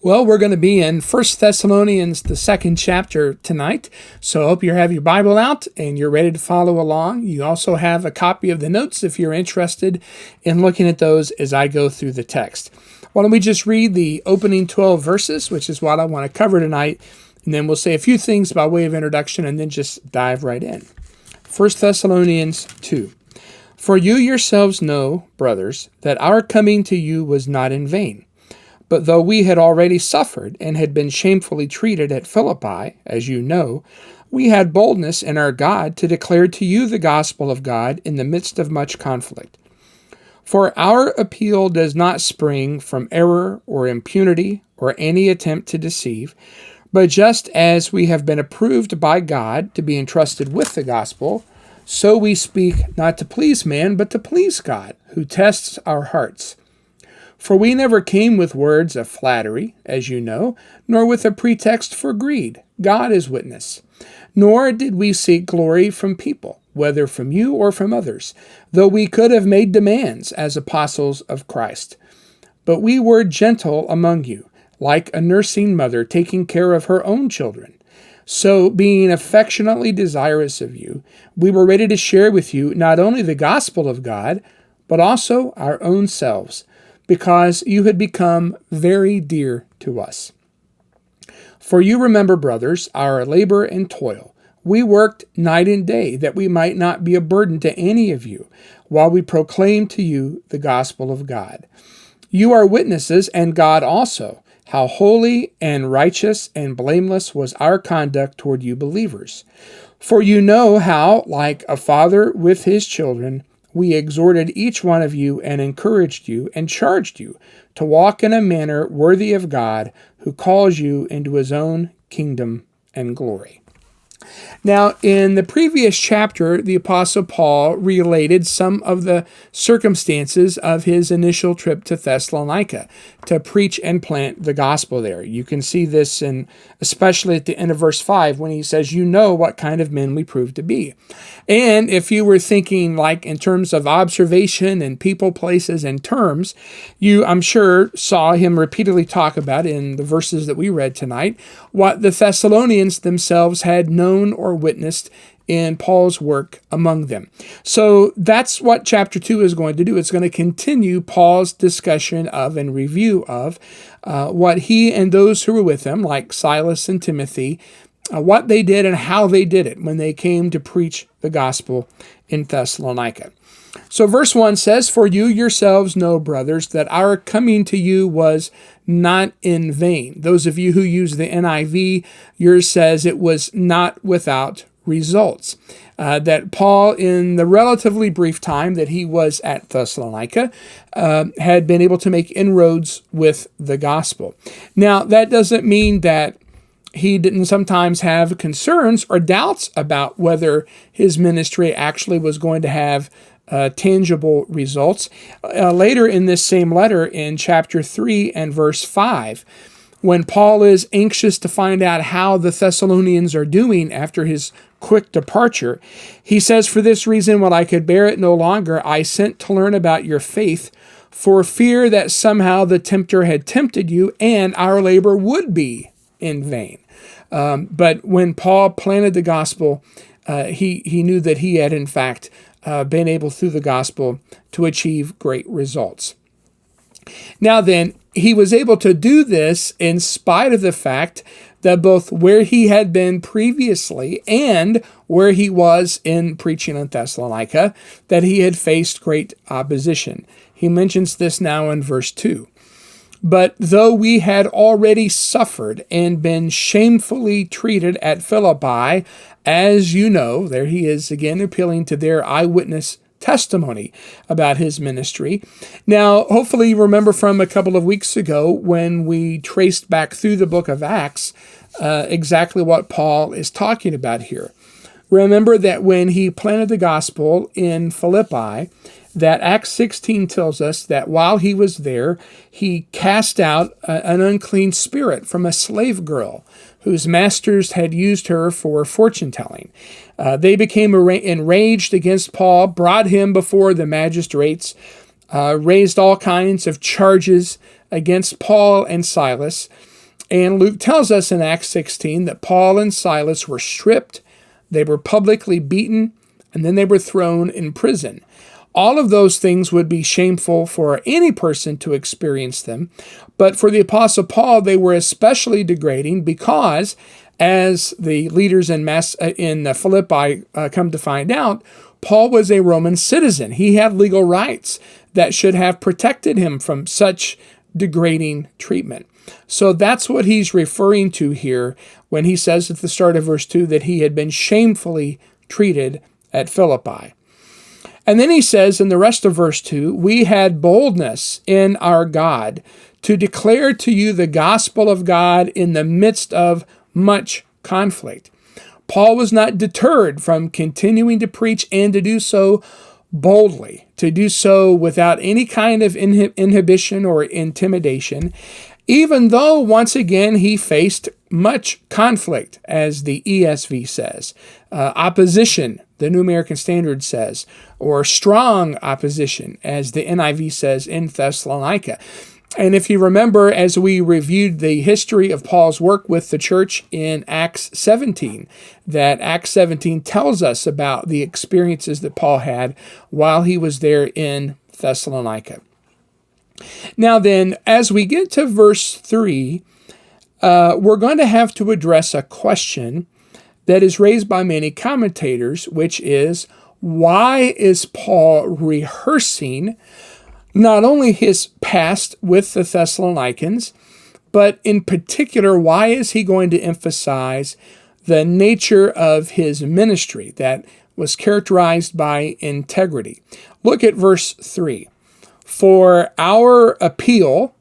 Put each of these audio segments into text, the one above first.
Well, we're going to be in 1 Thessalonians, the second chapter tonight. So I hope you have your Bible out and you're ready to follow along. You also have a copy of the notes if you're interested in looking at those as I go through the text. Why don't we just read the opening 12 verses, which is what I want to cover tonight, and then we'll say a few things by way of introduction and then just dive right in. 1 Thessalonians 2. For you yourselves know, brothers, that our coming to you was not in vain. But though we had already suffered and had been shamefully treated at Philippi, as you know, we had boldness in our God to declare to you the gospel of God in the midst of much conflict. For our appeal does not spring from error or impunity or any attempt to deceive, but just as we have been approved by God to be entrusted with the gospel, so we speak not to please man, but to please God, who tests our hearts. For we never came with words of flattery, as you know, nor with a pretext for greed. God is witness. Nor did we seek glory from people, whether from you or from others, though we could have made demands as apostles of Christ. But we were gentle among you, like a nursing mother taking care of her own children. So, being affectionately desirous of you, we were ready to share with you not only the gospel of God, but also our own selves, because you had become very dear to us. For you remember, brothers, our labor and toil. We worked night and day that we might not be a burden to any of you, while we proclaimed to you the gospel of God. You are witnesses, and God also, how holy and righteous and blameless was our conduct toward you believers. For you know how, like a father with his children, we exhorted each one of you and encouraged you and charged you to walk in a manner worthy of God, who calls you into his own kingdom and glory. Now, in the previous chapter, the Apostle Paul related some of the circumstances of his initial trip to Thessalonica to preach and plant the gospel there. You can see this especially at the end of verse 5 when he says, you know what kind of men we proved to be. And if you were thinking like in terms of observation and people, places, and terms, you, I'm sure, saw him repeatedly talk about in the verses that we read tonight, what the Thessalonians themselves had known or witnessed in Paul's work among them. So that's what chapter 2 is going to do. It's going to continue Paul's discussion of and review of what he and those who were with him, like Silas and Timothy, what they did and how they did it when they came to preach the gospel in Thessalonica. So verse 1 says, For you yourselves know, brothers, that our coming to you was not in vain. Those of you who use the NIV, yours says it was not without results. That Paul, in the relatively brief time that he was at Thessalonica, had been able to make inroads with the gospel. Now, that doesn't mean that he didn't sometimes have concerns or doubts about whether his ministry actually was going to have tangible results. Later in this same letter, in chapter 3 and verse 5, when Paul is anxious to find out how the Thessalonians are doing after his quick departure, he says, For this reason, when I could bear it no longer, I sent to learn about your faith, for fear that somehow the tempter had tempted you, and our labor would be in vain. But when Paul planted the gospel, he knew that he had, in fact, been able through the gospel to achieve great results. Now then, he was able to do this in spite of the fact that both where he had been previously and where he was in preaching in Thessalonica, that he had faced great opposition. He mentions this now in verse 2. But though we had already suffered and been shamefully treated at Philippi, as you know, there he is again appealing to their eyewitness testimony about his ministry. Now, hopefully you remember from a couple of weeks ago when we traced back through the book of Acts exactly what Paul is talking about here. Remember that when he planted the gospel in Philippi, that Acts 16 tells us that while he was there, he cast out an unclean spirit from a slave girl whose masters had used her for fortune-telling. They became enraged against Paul, brought him before the magistrates, raised all kinds of charges against Paul and Silas, And Luke tells us in Acts 16 that Paul and Silas were stripped, they were publicly beaten, and then they were thrown in prison. All of those things would be shameful for any person to experience them, but for the Apostle Paul, they were especially degrading because, as the leaders in Philippi come to find out, Paul was a Roman citizen. He had legal rights that should have protected him from such degrading treatment. So that's what he's referring to here when he says at the start of verse 2 that he had been shamefully treated at Philippi. And then he says in the rest of verse 2, we had boldness in our God to declare to you the gospel of God in the midst of much conflict. Paul was not deterred from continuing to preach and to do so boldly, to do so without any kind of inhibition or intimidation, even though, once again, he faced much conflict, as the ESV says, opposition, the New American Standard says, or strong opposition, as the NIV says in Thessalonica. And if you remember, as we reviewed the history of Paul's work with the church in Acts 17, that Acts 17 tells us about the experiences that Paul had while he was there in Thessalonica. Now then, as we get to verse 3, we're going to have to address a question that is raised by many commentators, which is, why is Paul rehearsing not only his past with the Thessalonians, but in particular, why is he going to emphasize the nature of his ministry that was characterized by integrity? Look at verse 3. For our appeal,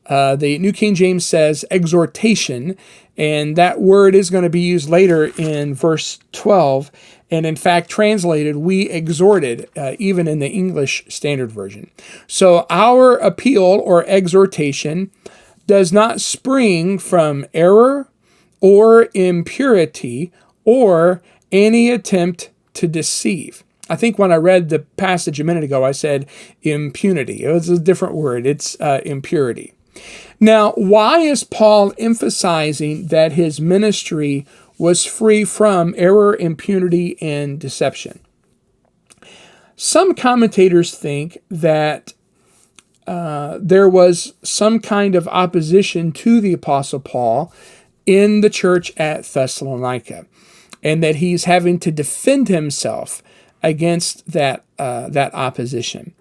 the New King James says exhortation, and that word is going to be used later in verse 12. And in fact, translated, we exhorted, even in the English Standard Version. So our appeal or exhortation does not spring from error or impurity or any attempt to deceive. I think when I read the passage a minute ago, I said impunity. It was a different word. It's impurity. Now, why is Paul emphasizing that his ministry was free from error, impunity, and deception? Some commentators think that there was some kind of opposition to the Apostle Paul in the church at Thessalonica, and that he's having to defend himself against that opposition.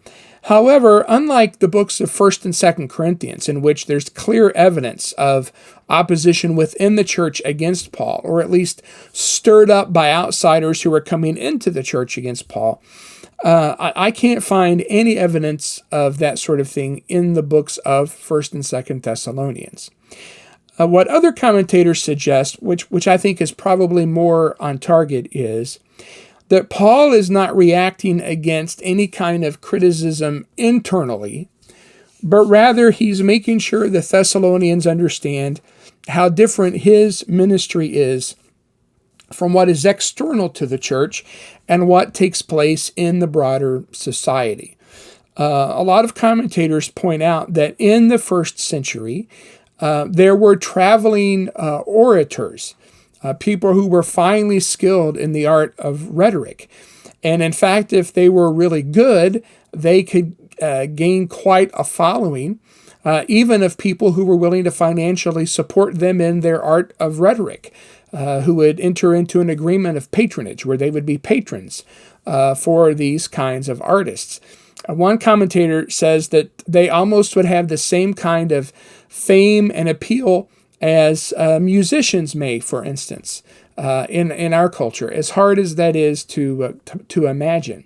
However, unlike the books of 1st and 2nd Corinthians, in which there's clear evidence of opposition within the church against Paul, or at least stirred up by outsiders who are coming into the church against Paul, I can't find any evidence of that sort of thing in the books of 1st and 2nd Thessalonians. What other commentators suggest, which I think is probably more on target, is that Paul is not reacting against any kind of criticism internally, but rather he's making sure the Thessalonians understand how different his ministry is from what is external to the church and what takes place in the broader society. A lot of commentators point out that in the first century, there were traveling orators, people who were finely skilled in the art of rhetoric. And in fact, if they were really good, they could gain quite a following, even of people who were willing to financially support them in their art of rhetoric, who would enter into an agreement of patronage where they would be patrons for these kinds of artists. One commentator says that they almost would have the same kind of fame and appeal as musicians may, for instance, in our culture, as hard as that is to imagine.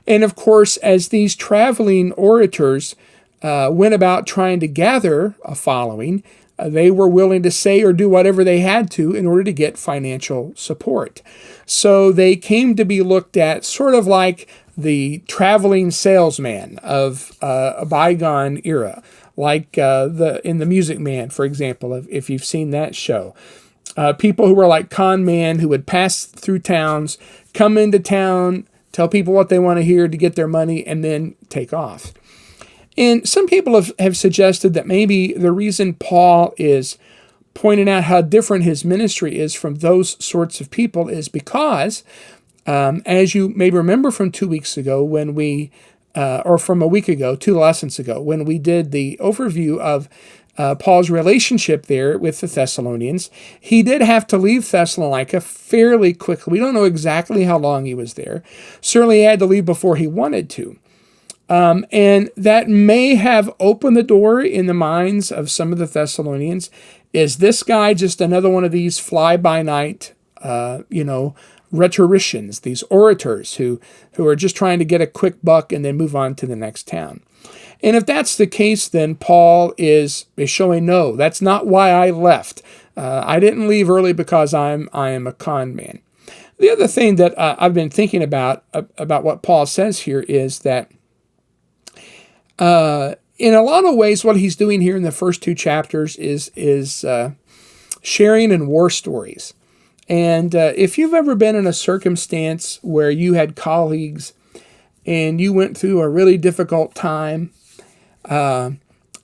And of course, as these traveling orators went about trying to gather a following, they were willing to say or do whatever they had to in order to get financial support. So they came to be looked at sort of like the traveling salesman of a bygone era, like in The Music Man, for example, if you've seen that show. People who were like con men who would pass through towns, come into town, tell people what they want to hear to get their money, and then take off. And some people have suggested that maybe the reason Paul is pointing out how different his ministry is from those sorts of people is because, as you may remember from 2 weeks ago when we, or from a week ago, 2 lessons ago, when we did the overview of Paul's relationship there with the Thessalonians, he did have to leave Thessalonica fairly quickly. We don't know exactly how long he was there. Certainly he had to leave before he wanted to. And that may have opened the door in the minds of some of the Thessalonians. Is this guy just another one of these fly-by-night, rhetoricians, these orators who are just trying to get a quick buck and then move on to the next town? And if that's the case, then Paul is showing, no, that's not why I left. I didn't leave early because I am a con man. The other thing that I've been thinking about what Paul says here is that in a lot of ways, what he's doing here in the first 2 chapters is sharing in war stories. And if you've ever been in a circumstance where you had colleagues and you went through a really difficult time,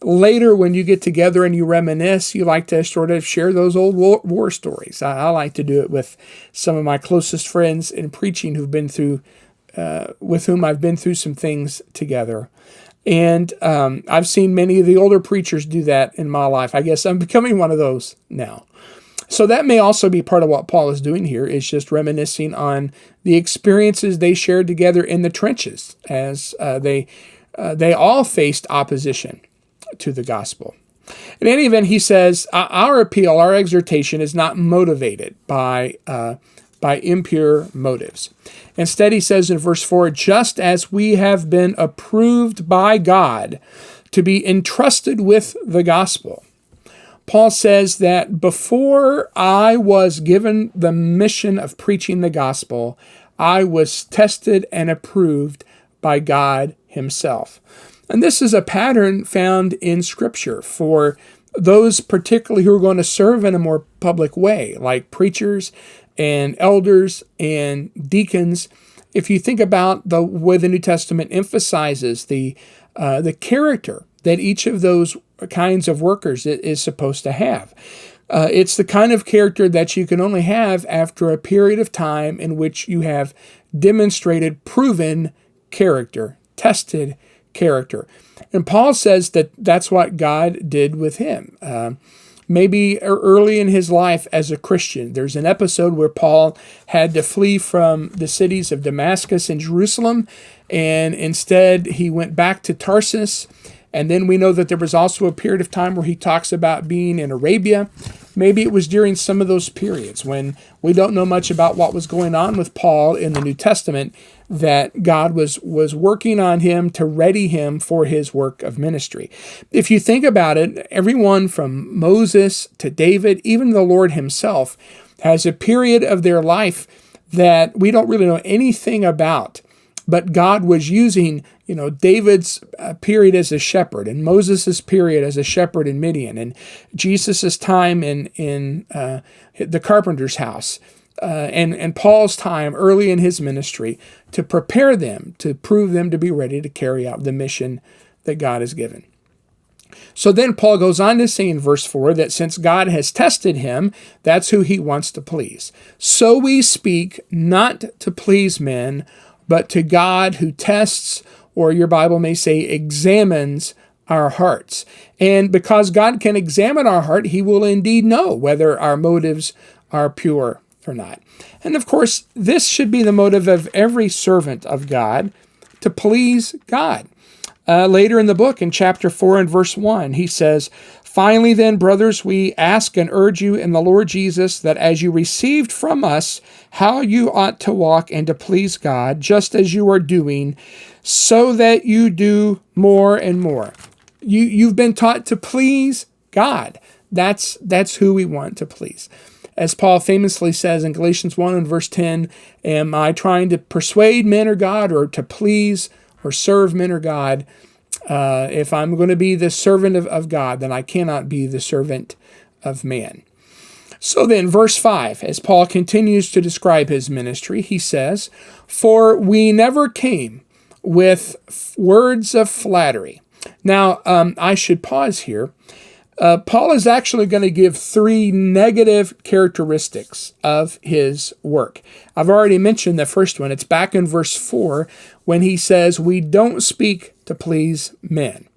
later when you get together and you reminisce, you like to sort of share those old war stories. I like to do it with some of my closest friends in preaching who've been through, with whom I've been through some things together. And I've seen many of the older preachers do that in my life. I guess I'm becoming one of those now. So that may also be part of what Paul is doing here, is just reminiscing on the experiences they shared together in the trenches as they all faced opposition to the gospel. In any event, he says, our appeal, our exhortation is not motivated by impure motives. Instead, he says in verse 4, just as we have been approved by God to be entrusted with the gospel. Paul says that before I was given the mission of preaching the gospel, I was tested and approved by God himself. And this is a pattern found in Scripture for those particularly who are going to serve in a more public way, like preachers and elders and deacons. If you think about the way the New Testament emphasizes the character that each of those kinds of workers is supposed to have. It's the kind of character that you can only have after a period of time in which you have demonstrated proven character, tested character. And Paul says that that's what God did with him. Maybe early in his life as a Christian, there's an episode where Paul had to flee from the cities of Damascus and Jerusalem, and instead he went back to Tarsus. And then we know that there was also a period of time where he talks about being in Arabia. Maybe it was during some of those periods when we don't know much about what was going on with Paul in the New Testament, that God was working on him to ready him for his work of ministry. If you think about it, everyone from Moses to David, even the Lord himself, has a period of their life that we don't really know anything about. But God was using, David's period as a shepherd, and Moses' period as a shepherd in Midian, and Jesus' time in the carpenter's house, and Paul's time early in his ministry to prepare them, to prove them to be ready to carry out the mission that God has given. So then Paul goes on to say in verse 4 that since God has tested him, that's who he wants to please. So we speak not to please men, but to God who tests, or your Bible may say examines, our hearts. And because God can examine our heart, he will indeed know whether our motives are pure or not. And of course, this should be the motive of every servant of God, to please God. Later in the book, in chapter 4 and verse 1, he says, finally then, brothers, we ask and urge you in the Lord Jesus that as you received from us how you ought to walk and to please God, just as you are doing, so that you do more and more. You've been taught to please God. That's who we want to please. As Paul famously says in Galatians 1 and verse 10, am I trying to persuade men or God, or to please or serve men or God? If I'm going to be the servant of God, then I cannot be the servant of man. So then, verse 5, as Paul continues to describe his ministry, he says, for we never came with words of flattery. Now, I should pause here. Paul is actually going to give 3 negative characteristics of his work. I've already mentioned the first one. It's back in verse 4 when he says, we don't speak to please men.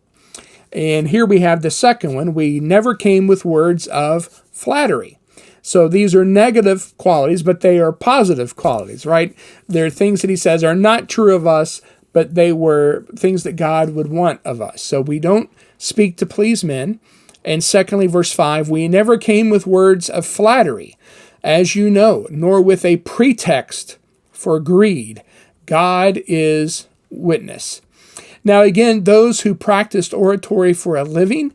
And here we have the second one. We never came with words of flattery. So these are negative qualities, but they are positive qualities, right? They're things that he says are not true of us, but they were things that God would want of us. So we don't speak to please men. And secondly, verse 5, we never came with words of flattery, as you know, nor with a pretext for greed. God is witness. Now, again, those who practiced oratory for a living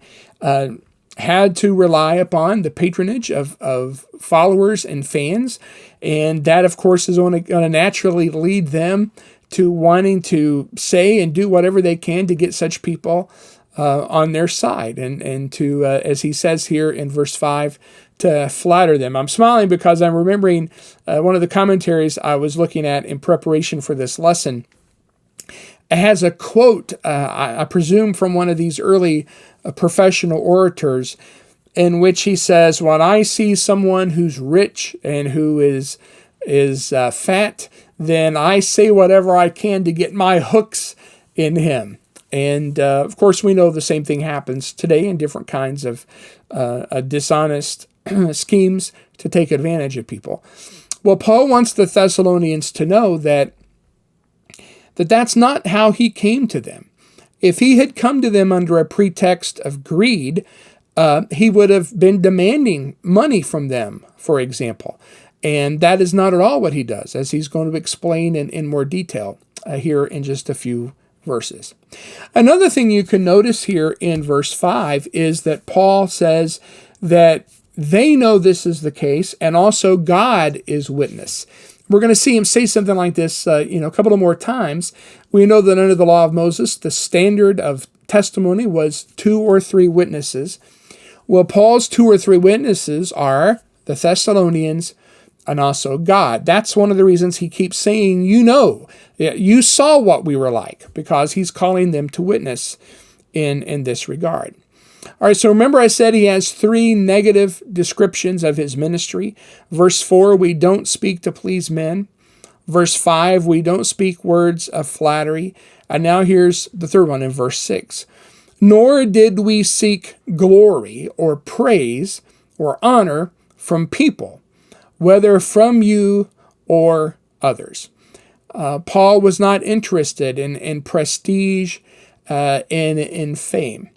had to rely upon the patronage of followers and fans. And that, of course, is going to naturally lead them to wanting to say and do whatever they can to get such people on their side and to, as he says here in verse 5, to flatter them. I'm smiling because I'm remembering one of the commentaries I was looking at in preparation for this lesson. It has a quote, I presume from one of these early professional orators, in which he says, when I see someone who's rich and who is fat, then I say whatever I can to get my hooks in him. And, of course, we know the same thing happens today in different kinds of dishonest schemes to take advantage of people. Well, Paul wants the Thessalonians to know that that's not how he came to them. If he had come to them under a pretext of greed, he would have been demanding money from them, for example. And that is not at all what he does, as he's going to explain in more detail here in just a few verses. Another thing you can notice here in verse 5 is that Paul says that they know this is the case, and also God is witness. We're going to see him say something like this a couple of more times. We know that under the law of Moses, the standard of testimony was 2 or 3 witnesses. Well, Paul's 2 or 3 witnesses are the Thessalonians and also God. That's one of the reasons he keeps saying, you saw what we were like, because he's calling them to witness in this regard. All right, so remember I said he has 3 negative descriptions of his ministry. Verse 4, we don't speak to please men. Verse 5, we don't speak words of flattery. And now here's the third one in verse 6. Nor did we seek glory or praise or honor from people, whether from you or others. Paul was not interested in prestige and in fame.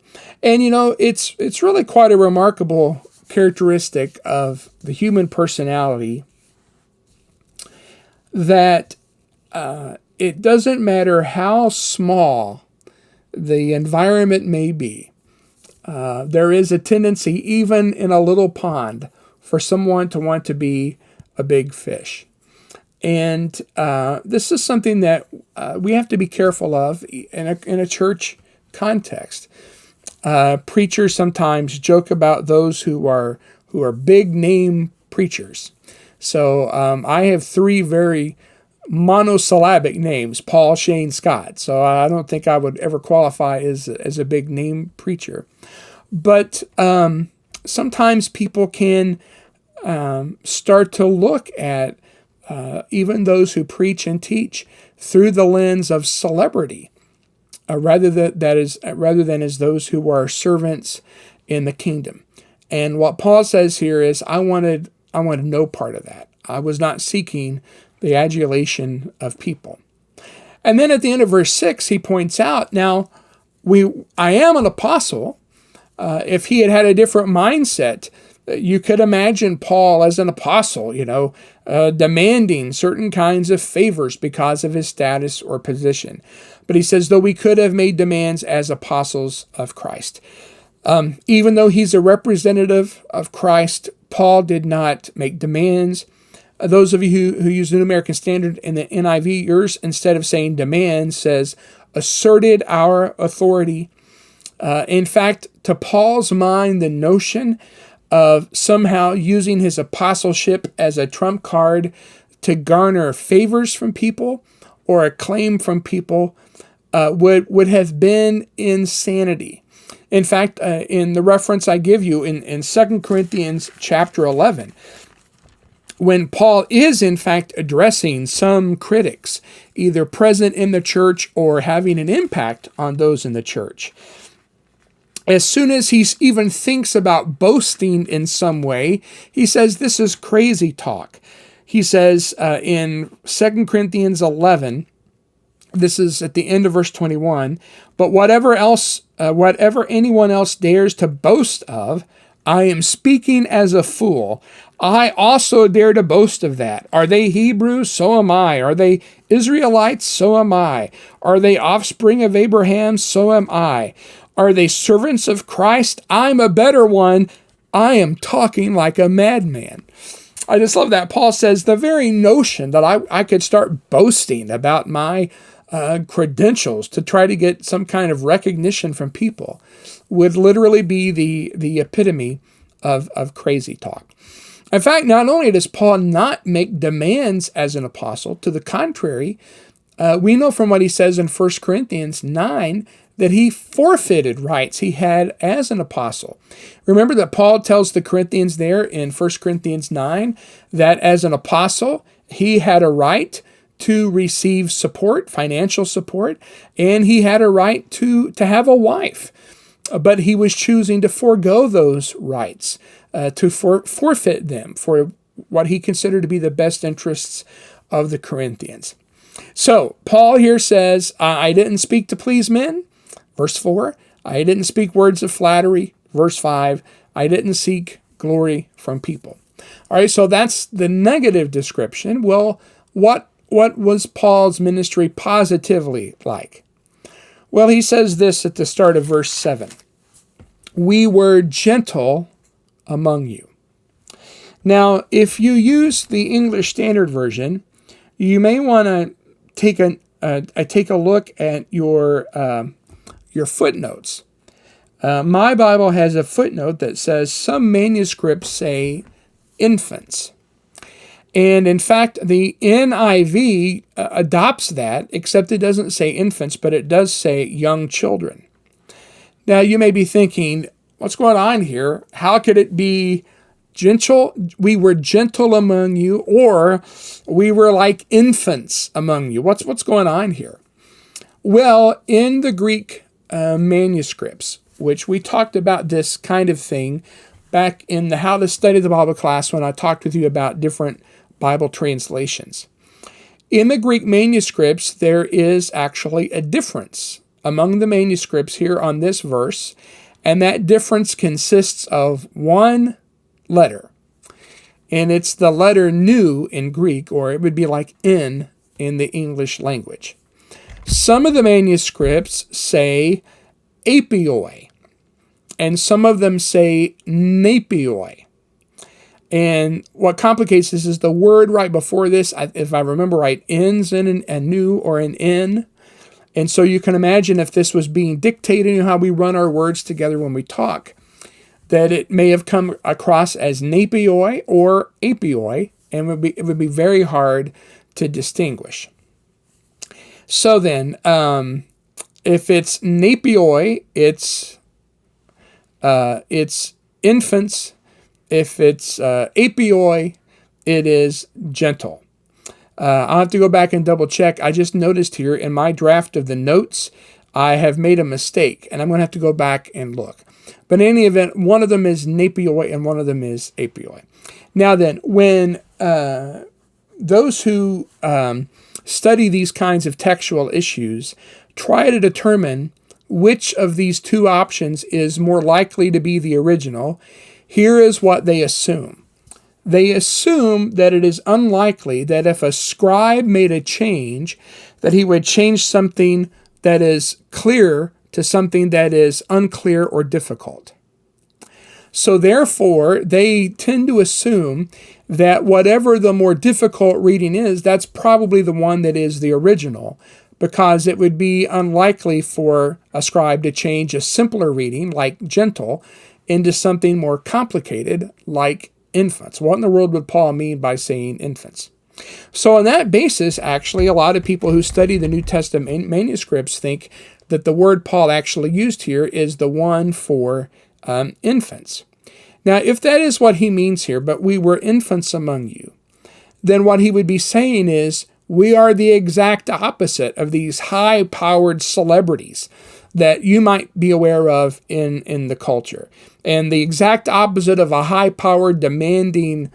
And, it's really quite a remarkable characteristic of the human personality that it doesn't matter how small the environment may be. There is a tendency, even in a little pond, for someone to want to be a big fish. And this is something that we have to be careful of in a church context. Preachers sometimes joke about those who are big name preachers. So I have 3 very monosyllabic names: Paul, Shane, Scott. So I don't think I would ever qualify as a big name preacher. But sometimes people can start to look at even those who preach and teach through the lens of celebrity. Rather than as those who are servants in the kingdom. And what Paul says here is, I wanted no part of that. I was not seeking the adulation of people. And then at the end of verse 6, he points out, now, I am an apostle. If he had a different mindset, you could imagine Paul as an apostle, demanding certain kinds of favors because of his status or position. But he says, though we could have made demands as apostles of Christ. Even though he's a representative of Christ, Paul did not make demands. Those of you who use the New American Standard in the NIV, yours, instead of saying demands, says asserted our authority. In fact, to Paul's mind, the notion of somehow using his apostleship as a trump card to garner favors from people or acclaim from people would have been insanity. In fact, in the reference I give you in 2 Corinthians chapter 11, when Paul is in fact addressing some critics, either present in the church or having an impact on those in the church, as soon as he even thinks about boasting in some way, he says this is crazy talk. He says in 2 Corinthians 11, this is at the end of verse 21, but whatever anyone else dares to boast of, I am speaking as a fool. I also dare to boast of that. Are they Hebrews? So am I. Are they Israelites? So am I. Are they offspring of Abraham? So am I. Are they servants of Christ? I'm a better one. I am talking like a madman. I just love that. Paul says the very notion that I could start boasting about my credentials to try to get some kind of recognition from people would literally be the epitome of crazy talk. In fact, not only does Paul not make demands as an apostle, to the contrary, we know from what he says in 1 Corinthians 9 that he forfeited rights he had as an apostle. Remember that Paul tells the Corinthians there in 1 Corinthians 9 that as an apostle, he had a right to receive support, financial support, and he had a right to have a wife. But he was choosing to forego those rights, to forfeit them for what he considered to be the best interests of the Corinthians. So Paul here says, I didn't speak to please men. Verse 4, I didn't speak words of flattery. Verse 5, I didn't seek glory from people. All right, so that's the negative description. Well, what was Paul's ministry positively like? Well, he says this at the start of verse 7. We were gentle among you. Now, if you use the English Standard Version, you may want to take a look at your footnotes. My Bible has a footnote that says some manuscripts say infants. And in fact, the NIV adopts that, except it doesn't say infants, but it does say young children. Now, you may be thinking, what's going on here? How could it be gentle? We were gentle among you, or we were like infants among you. What's going on here? Well, in the Greek manuscripts, which we talked about this kind of thing back in the How to Study the Bible class when I talked with you about different Bible translations. In the Greek manuscripts, there is actually a difference among the manuscripts here on this verse, and that difference consists of one letter. And it's the letter nu in Greek, or it would be like in the English language. Some of the manuscripts say apioi, and some of them say napioi. And what complicates this is the word right before this, if I remember right, ends in a nu or an in. And so you can imagine if this was being dictated, you know how we run our words together when we talk, that it may have come across as napioi or apioi, and it would be very hard to distinguish. So then, if it's napioi, it's infants. If it's apioi, it is gentle. I'll have to go back and double check. I just noticed here in my draft of the notes, I have made a mistake, and I'm going to have to go back and look. But in any event, one of them is napioi and one of them is apioi. Now then, when those who study these kinds of textual issues try to determine which of these two options is more likely to be the original, here is what they assume. They assume that it is unlikely that if a scribe made a change, that he would change something that is clear to something that is unclear or difficult. So therefore, they tend to assume that whatever the more difficult reading is, that's probably the one that is the original, because it would be unlikely for a scribe to change a simpler reading, like gentle, into something more complicated, like infants. What in the world would Paul mean by saying infants? So on that basis, actually, a lot of people who study the New Testament manuscripts think that the word Paul actually used here is the one for infants. Now, if that is what he means here, but we were infants among you, then what he would be saying is we are the exact opposite of these high-powered celebrities that you might be aware of in the culture. And the exact opposite of a high-powered, demanding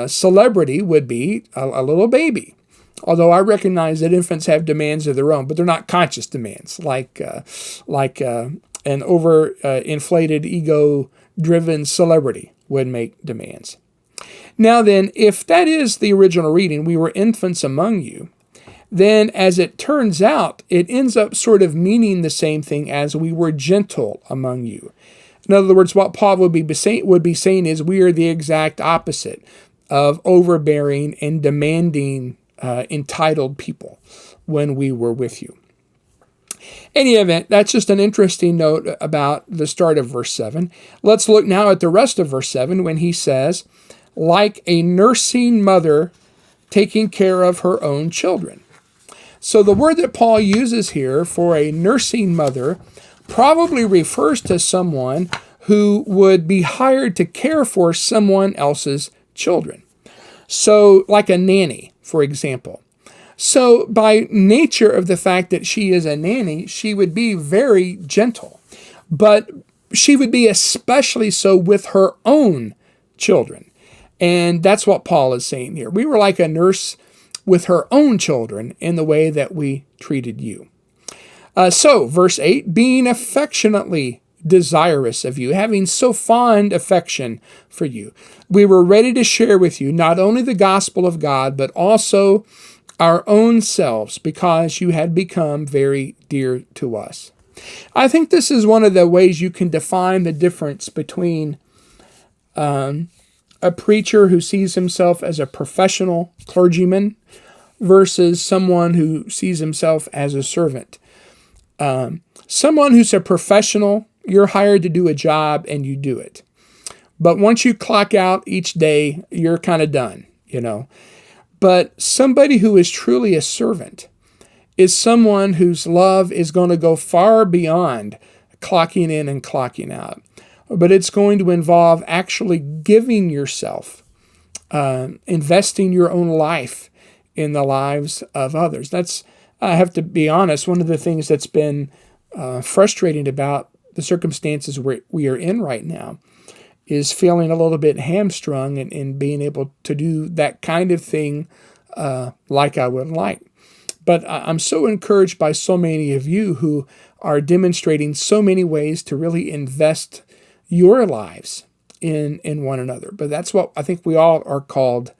celebrity would be a little baby. Although I recognize that infants have demands of their own, but they're not conscious demands like an over-inflated, ego-driven celebrity would make demands. Now then, if that is the original reading, we were infants among you, then as it turns out, it ends up sort of meaning the same thing as we were gentle among you. In other words, what Paul would be saying is we are the exact opposite of overbearing and demanding entitled people when we were with you. Any event, that's just an interesting note about the start of verse 7. Let's look now at the rest of verse 7 when he says, like a nursing mother taking care of her own children. So the word that Paul uses here for a nursing mother probably refers to someone who would be hired to care for someone else's children. So like a nanny, for example. So by nature of the fact that she is a nanny, she would be very gentle, but she would be especially so with her own children. And that's what Paul is saying here. We were like a nurse with her own children in the way that we treated you. So verse 8, being affectionately desirous of you, having so fond affection for you, we were ready to share with you not only the gospel of God, but also our own selves, because you had become very dear to us. I think this is one of the ways you can define the difference between a preacher who sees himself as a professional clergyman versus someone who sees himself as a servant. Someone who's a professional, you're hired to do a job and you do it. But once you clock out each day, you're kind of done, you know. But somebody who is truly a servant is someone whose love is going to go far beyond clocking in and clocking out. But it's going to involve actually giving yourself, investing your own life in the lives of others. That's, I have to be honest, one of the things that's been frustrating about the circumstances we are in right now is feeling a little bit hamstrung in being able to do that kind of thing like I would like. But I'm so encouraged by so many of you who are demonstrating so many ways to really invest your lives in one another. But that's what I think we all are called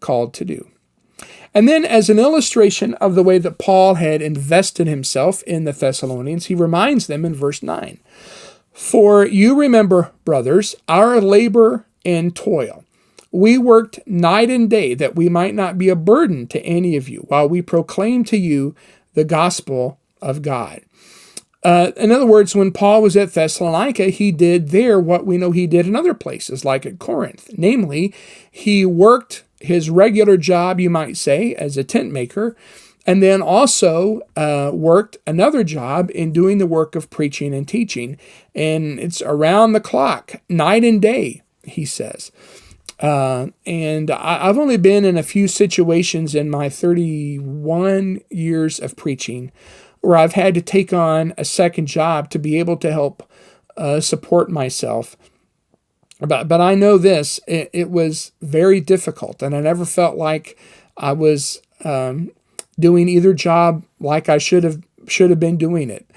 to do. And then as an illustration of the way that Paul had invested himself in the Thessalonians, he reminds them in verse 9, for you remember, brothers, our labor and toil. We worked night and day that we might not be a burden to any of you while we proclaim to you the gospel of God. In other words, when Paul was at Thessalonica, he did there what we know he did in other places, like at Corinth. Namely, he worked his regular job, you might say, as a tent maker, and then also worked another job in doing the work of preaching and teaching. And it's around the clock, night and day, he says. And I've only been in a few situations in my 31 years of preaching where I've had to take on a second job to be able to help support myself. But I know this, it was very difficult, and I never felt like I was doing either job like I should have been doing it.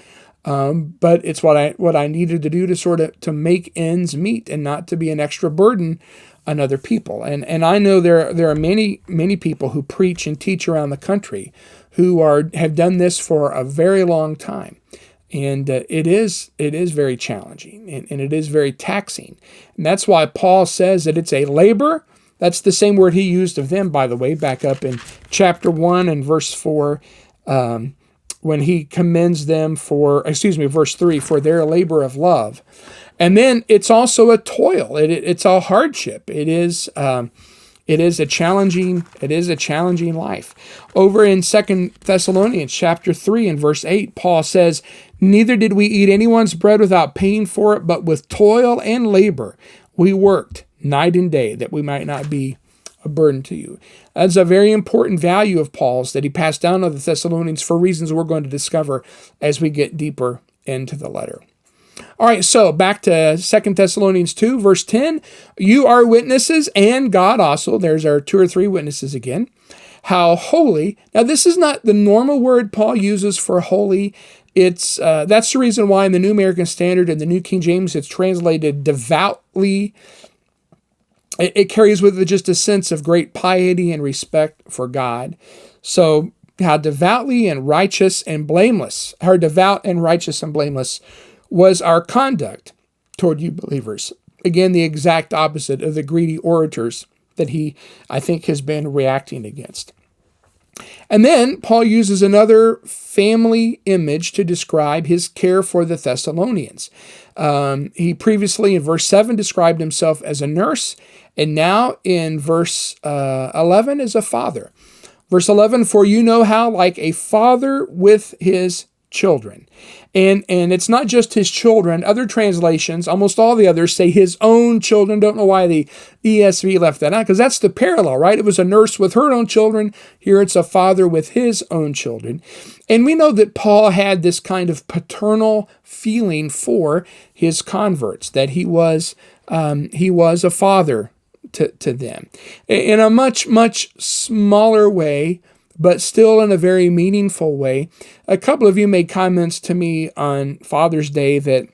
But it's what I needed to do to sort of to make ends meet and not to be an extra burden on other people. And I know there are many people who preach and teach around the country who have done this for a very long time. And it is very challenging and it is very taxing. And that's why Paul says that it's a labor. That's the same word he used of them, by the way, back up in chapter 1 and verse 4, when he commends them verse 3, for their labor of love. And then it's also a toil. It's a hardship. It It is a challenging life. Over in 2 Thessalonians chapter 3 and verse 8, Paul says, "Neither did we eat anyone's bread without paying for it, but with toil and labor we worked night and day, that we might not be a burden to you." That's a very important value of Paul's that he passed down to the Thessalonians for reasons we're going to discover as we get deeper into the letter. All right, so back to 2 Thessalonians 2, verse 10. "You are witnesses, and God also," there's our two or three witnesses again, "how holy." Now, this is not the normal word Paul uses for holy. It's that's the reason why in the New American Standard and the New King James it's translated devoutly. It carries with it just a sense of great piety and respect for God. So, how devoutly and righteous and blameless, how devout and righteous and blameless was our conduct toward you believers. Again, the exact opposite of the greedy orators that he, I think, has been reacting against. And then Paul uses another family image to describe his care for the Thessalonians. He previously, in verse 7, described himself as a nurse, and now in verse 11 as a father. Verse 11, "For you know how, like a father with his children." And it's not just his children. Other translations, almost all the others, say his own children. Don't know why the ESV left that out, because that's the parallel, right? It was a nurse with her own children. Here it's a father with his own children. And we know that Paul had this kind of paternal feeling for his converts, that he was a father to them. In a much, much smaller way, but still in a very meaningful way. A couple of you made comments to me on Father's Day that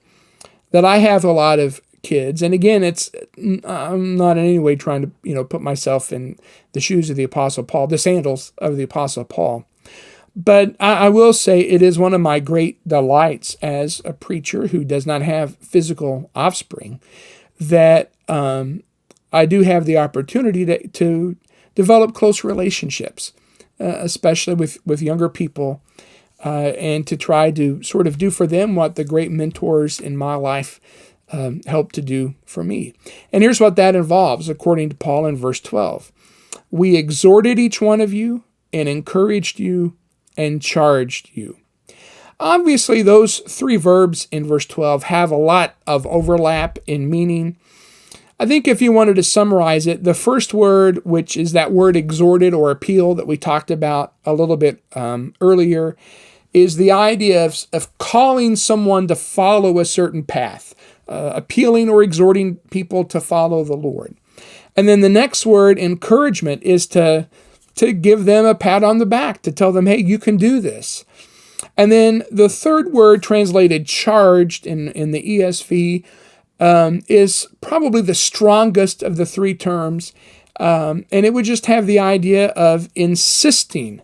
I have a lot of kids. And again, I'm not in any way trying to, put myself in the shoes of the Apostle Paul, the sandals of the Apostle Paul. But I will say it is one of my great delights as a preacher who does not have physical offspring that I do have the opportunity to develop close relationships, especially with younger people, and to try to sort of do for them what the great mentors in my life helped to do for me. And here's what that involves, according to Paul in verse 12. "We exhorted each one of you and encouraged you and charged you." Obviously, those three verbs in verse 12 have a lot of overlap in meaning. I think if you wanted to summarize it, the first word, which is that word exhorted or appeal that we talked about a little bit earlier, is the idea of calling someone to follow a certain path, appealing or exhorting people to follow the Lord. And then the next word, encouragement, is to give them a pat on the back, to tell them, hey, you can do this. And then the third word, translated charged in the ESV, is probably the strongest of the three terms, and it would just have the idea of insisting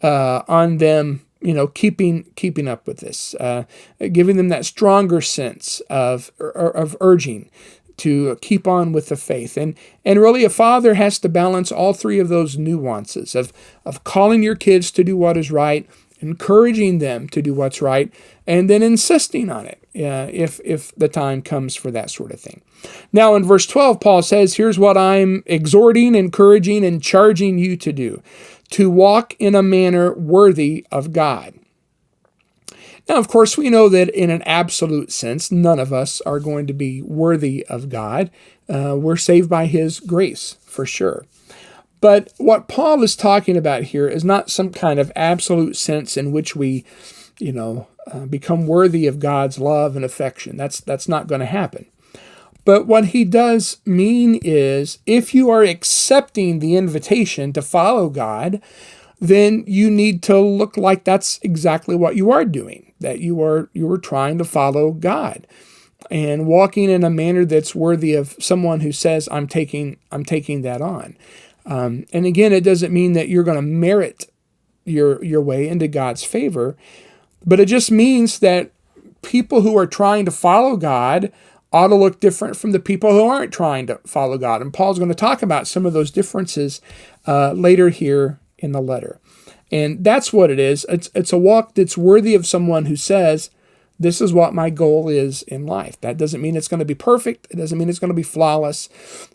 on them, keeping up with this, giving them that stronger sense of urging to keep on with the faith. And really a father has to balance all three of those nuances of calling your kids to do what is right, encouraging them to do what's right, and then insisting on it if the time comes for that sort of thing. Now in verse 12, Paul says, here's what I'm exhorting, encouraging, and charging you to do, to walk in a manner worthy of God. Now, of course, we know that in an absolute sense, none of us are going to be worthy of God. We're saved by His grace, for sure. But what Paul is talking about here is not some kind of absolute sense in which we, become worthy of God's love and affection. That's not going to happen. But what he does mean is, if you are accepting the invitation to follow God, then you need to look like that's exactly what you are doing, that you are trying to follow God and walking in a manner that's worthy of someone who says, I'm taking that on. And again, it doesn't mean that you're going to merit your way into God's favor, but it just means that people who are trying to follow God ought to look different from the people who aren't trying to follow God. And Paul's going to talk about some of those differences later here in the letter. And that's what it is. It's a walk that's worthy of someone who says, this is what my goal is in life. That doesn't mean it's going to be perfect. It doesn't mean it's going to be flawless.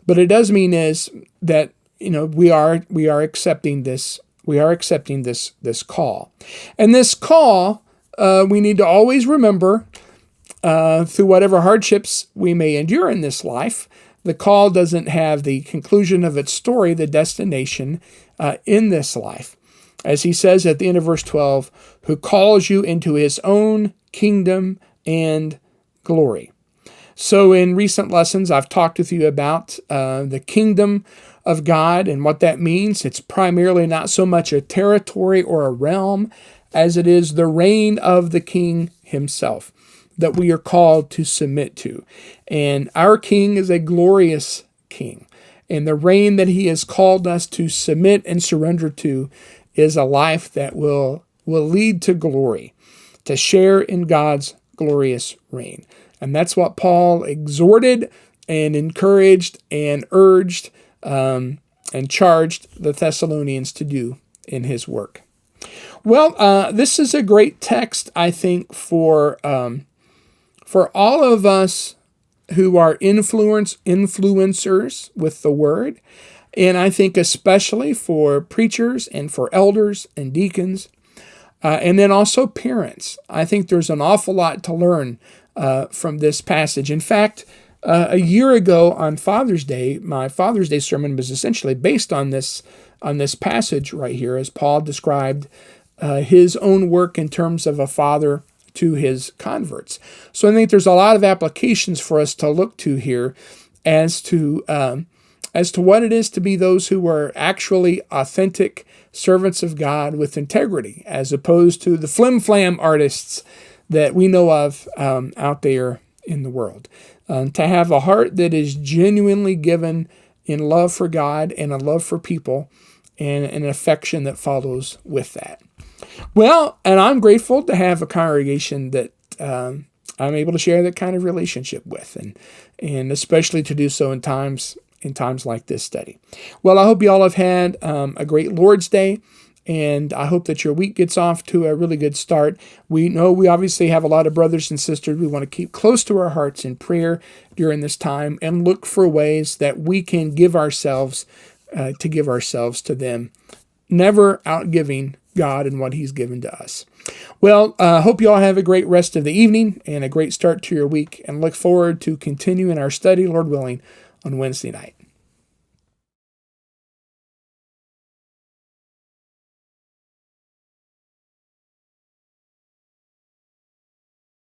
But it does mean is that we are accepting this. We are accepting this call, and this call we need to always remember through whatever hardships we may endure in this life. The call doesn't have the conclusion of its story, the destination in this life. As he says at the end of verse 12, who calls you into his own kingdom and glory. So in recent lessons, I've talked with you about the kingdom of God and what that means. It's primarily not so much a territory or a realm as it is the reign of the king himself that we are called to submit to. And our king is a glorious king. And the reign that he has called us to submit and surrender to is a life that will lead to glory, to share in God's glorious reign. And that's what Paul exhorted and encouraged and urged and charged the Thessalonians to do in his work. Well, this is a great text, I think, for all of us who are influencers with the word, and I think especially for preachers and for elders and deacons, and then also parents. I think there's an awful lot to learn from this passage. In fact, a year ago on Father's Day, my Father's Day sermon was essentially based on this passage right here, as Paul described his own work in terms of a father to his converts. So I think there's a lot of applications for us to look to here as to what it is to be those who are actually authentic servants of God with integrity, as opposed to the flim-flam artists that we know of out there in the world. To have a heart that is genuinely given in love for God and a love for people and an affection that follows with that. Well, and I'm grateful to have a congregation that I'm able to share that kind of relationship with, and especially to do so in times like this study. Well, I hope you all have had a great Lord's Day, and I hope that your week gets off to a really good start. We know we obviously have a lot of brothers and sisters we want to keep close to our hearts in prayer during this time, and look for ways that we can give ourselves to them, never outgiving God and what he's given to us. Well, hope you all have a great rest of the evening and a great start to your week, and look forward to continuing our study, Lord willing, on Wednesday night.